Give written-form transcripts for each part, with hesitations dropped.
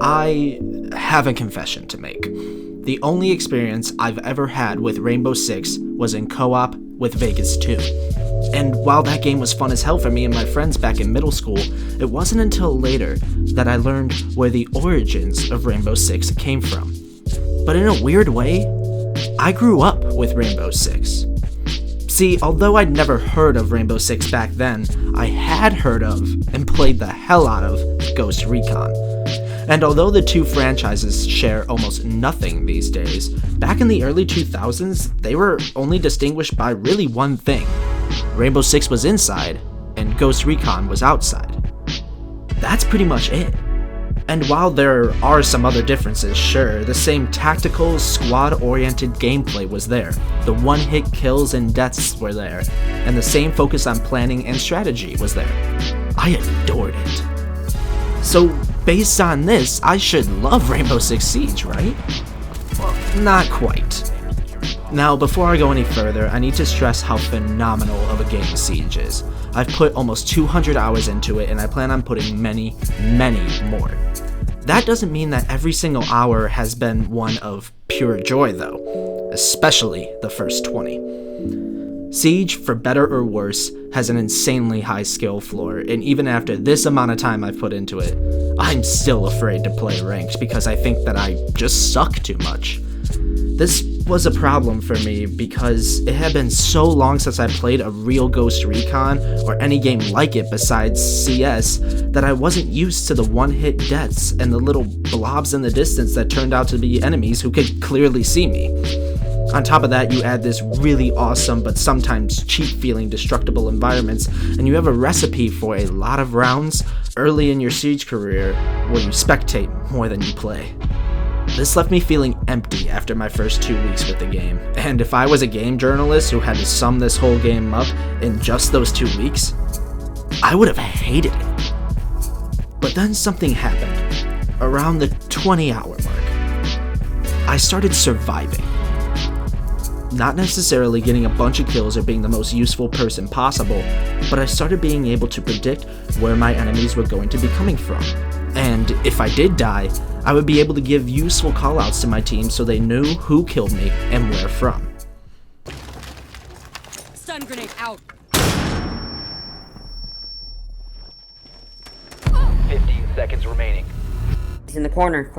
I have a confession to make. The only experience I've ever had with Rainbow Six was in co-op with Vegas 2. And while that game was fun as hell for me and my friends back in middle school, it wasn't until later that I learned where the origins of Rainbow Six came from. But in a weird way, I grew up with Rainbow Six. See, although I'd never heard of Rainbow Six back then, I had heard of and played the hell out of Ghost Recon. And although the two franchises share almost nothing these days, back in the early 2000s, they were only distinguished by really one thing. Rainbow Six was inside, and Ghost Recon was outside. That's pretty much it. And while there are some other differences, sure, the same tactical, squad-oriented gameplay was there, the one-hit kills and deaths were there, and the same focus on planning and strategy was there. I adored it. So, based on this, I should love Rainbow Six Siege, right? Well, not quite. Now, before I go any further, I need to stress how phenomenal of a game Siege is. I've put almost 200 hours into it, and I plan on putting many, many more. That doesn't mean that every single hour has been one of pure joy, though, especially the first 20. Siege, for better or worse, has an insanely high skill floor, and even after this amount of time I've put into it, I'm still afraid to play ranked because I think that I just suck too much. This was a problem for me because it had been so long since I played a real Ghost Recon or any game like it besides CS that I wasn't used to the one-hit deaths and the little blobs in the distance that turned out to be enemies who could clearly see me. On top of that, you add this really awesome but sometimes cheap-feeling destructible environments, and you have a recipe for a lot of rounds early in your Siege career where you spectate more than you play. This left me feeling empty after my first 2 weeks with the game, and if I was a game journalist who had to sum this whole game up in just those 2 weeks, I would have hated it. But then something happened. Around the 20-hour mark, I started surviving. Not necessarily getting a bunch of kills or being the most useful person possible, but I started being able to predict where my enemies were going to be coming from. And if I did die, I would be able to give useful callouts to my team so they knew who killed me and where from. Stun grenade out. 15 seconds remaining. He's in the corner.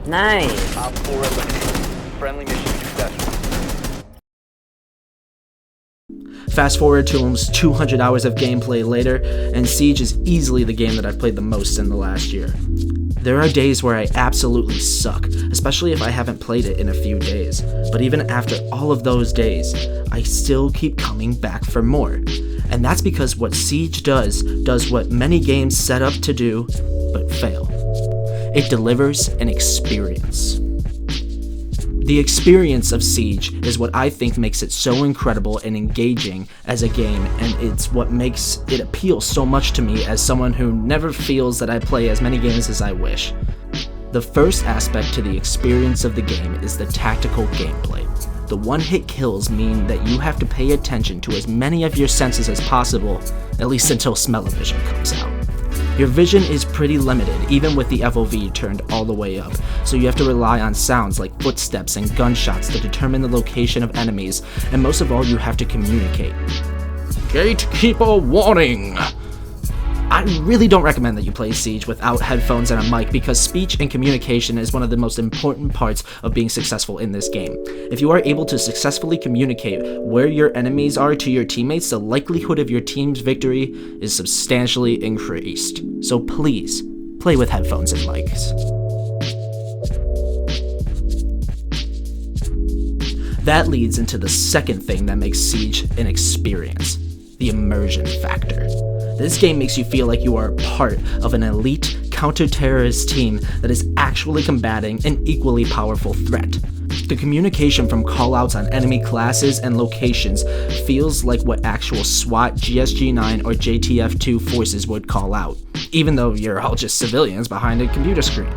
Nice. Op 4 eliminated. Friendly mission successful. Fast forward to almost 200 hours of gameplay later, and Siege is easily the game that I've played the most in the last year. There are days where I absolutely suck, especially if I haven't played it in a few days, but even after all of those days, I still keep coming back for more. And that's because what Siege does what many games set up to do, but fail. It delivers an experience. The experience of Siege is what I think makes it so incredible and engaging as a game, and it's what makes it appeal so much to me as someone who never feels that I play as many games as I wish. The first aspect to the experience of the game is the tactical gameplay. The one-hit kills mean that you have to pay attention to as many of your senses as possible, at least until smell-o-vision comes out. Your vision is pretty limited, even with the FOV turned all the way up, so you have to rely on sounds like footsteps and gunshots to determine the location of enemies, and most of all, you have to communicate. Gatekeeper warning! I really don't recommend that you play Siege without headphones and a mic because speech and communication is one of the most important parts of being successful in this game. If you are able to successfully communicate where your enemies are to your teammates, the likelihood of your team's victory is substantially increased. So please, play with headphones and mics. That leads into the second thing that makes Siege an experience: the immersion factor. This game makes you feel like you are a part of an elite counter-terrorist team that is actually combating an equally powerful threat. The communication from callouts on enemy classes and locations feels like what actual SWAT, GSG-9, or JTF-2 forces would call out, even though you're all just civilians behind a computer screen.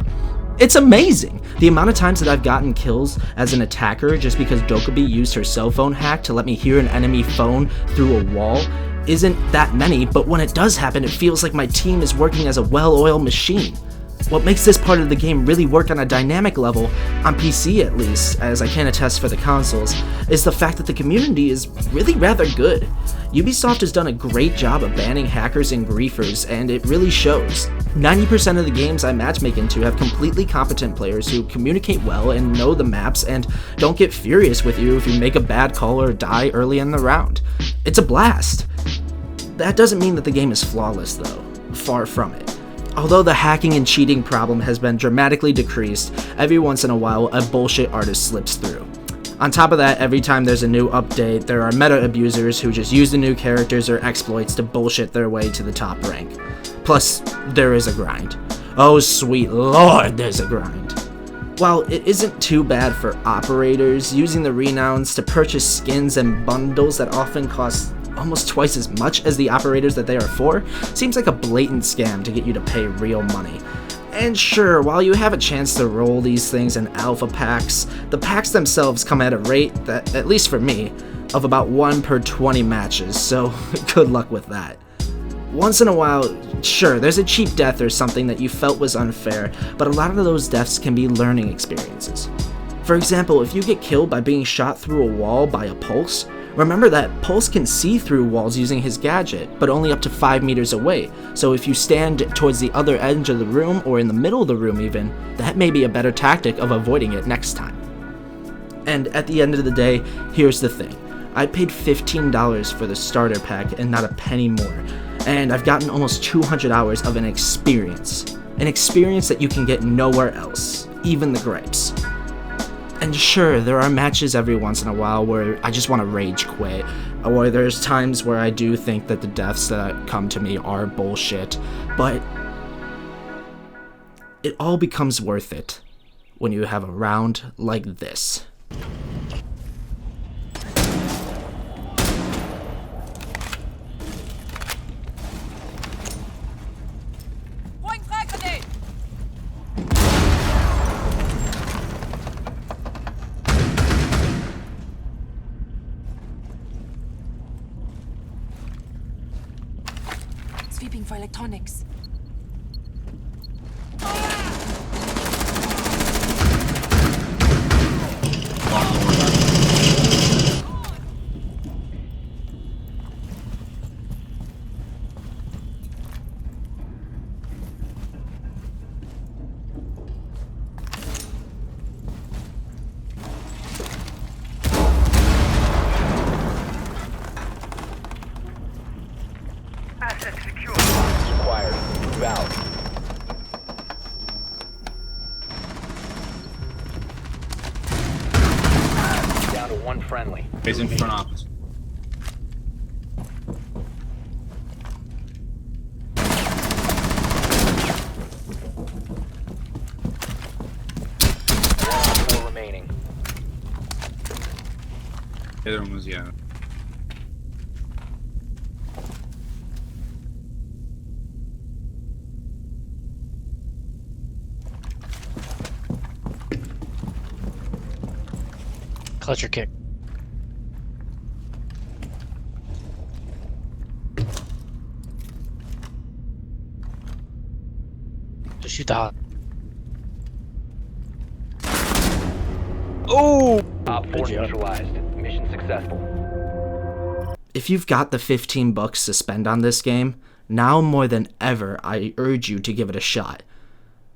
It's amazing! The amount of times that I've gotten kills as an attacker just because Dokkaebi used her cell phone hack to let me hear an enemy phone through a wall isn't that many, but when it does happen, it feels like my team is working as a well-oiled machine. What makes this part of the game really work on a dynamic level, on PC at least, as I can attest for the consoles, is the fact that the community is really rather good. Ubisoft has done a great job of banning hackers and griefers, and it really shows. 90% of the games I matchmake into have completely competent players who communicate well and know the maps and don't get furious with you if you make a bad call or die early in the round. It's a blast. That doesn't mean that the game is flawless though, far from it. Although the hacking and cheating problem has been dramatically decreased, every once in a while a bullshit artist slips through. On top of that, every time there's a new update, there are meta abusers who just use the new characters or exploits to bullshit their way to the top rank. Plus, there is a grind. Oh sweet lord, there's a grind. While it isn't too bad for operators, using the renowns to purchase skins and bundles that often cost almost twice as much as the operators that they are for seems like a blatant scam to get you to pay real money. And sure, while you have a chance to roll these things in alpha packs, the packs themselves come at a rate that, at least for me, of about 1 per 20 matches, so good luck with that. Once in a while, sure, there's a cheap death or something that you felt was unfair, but a lot of those deaths can be learning experiences. For example, if you get killed by being shot through a wall by a Pulse, remember that Pulse can see through walls using his gadget, but only up to 5 meters away, so if you stand towards the other edge of the room, or in the middle of the room even, that may be a better tactic of avoiding it next time. And at the end of the day, here's the thing. I paid $15 for the starter pack and not a penny more, and I've gotten almost 200 hours of an experience that you can get nowhere else, even the gripes. And sure, there are matches every once in a while where I just want to rage quit, or there's times where I do think that the deaths that come to me are bullshit, but it all becomes worth it when you have a round like this. Sweeping for electronics. Required. Move out. Down to 1 friendly. He's in front office. Four remaining. The other one was, yeah. Clutcher kick. Just shoot the hot. Oh! Op 4 neutralized. Mission successful. If you've got the $15 to spend on this game, now more than ever I urge you to give it a shot,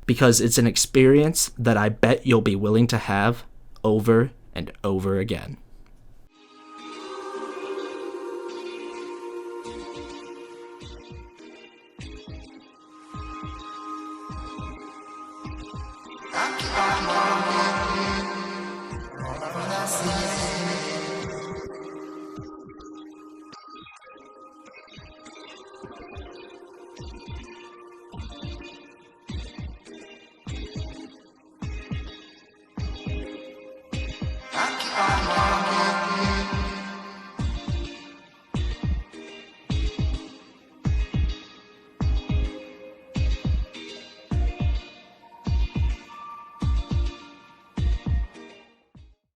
because it's an experience that I bet you'll be willing to have over and over again. I